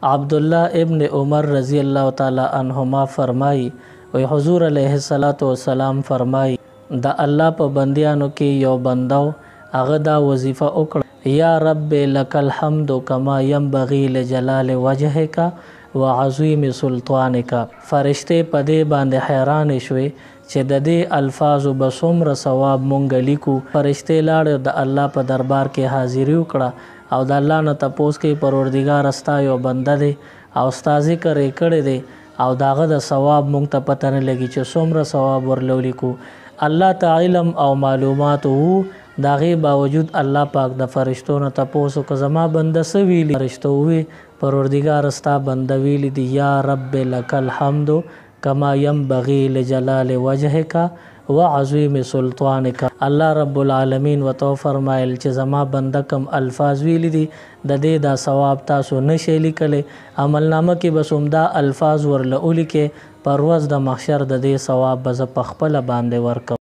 عبدالله ابن عمر رضی الله تعالی عنهما فرمایي وی حضور علیه السلام فرمایي د الله په بندیانو کې یو بندو هغه دا وظیفه وکړه، یا رب لک الحمد کما ینبغي لجلال وجهک وعظیم سلطانک. فرشته په دې باندې حیران شوي چې د دې الفاظو به څومره ثواب مونږ لیکو. فرشته لاړ د الله په دربار کې حاضري وکړه او د الله نه تپوس کې پروردګار استا یو بنده دی او ستا ذکر یې کړی دی او داغه د ثواب مونږ ته پته نه لګي چې څومره ثواب ورلو لیکو. الله ته علم او معلومات وو، داغه باوجود الله پاک د فرشتو نه تپوس که زما بنده څه ویلي. فرشتو وی پروردګار استا بنده ویلی دی یا رب لک الحمد کما ینبغي لجلال وجهک وعظیم سلطانک. الله رب العالمین وتو فرمایل چې زما بنده کم الفاظ ویلی دي د دې دا ثواب تاسو نشئ لیکلی، عملنامه کې بس عمده الفاظ ورله ولیکئ، پر ورځ د محشر د دې ثواب به زه په خپله باندې ورکوم.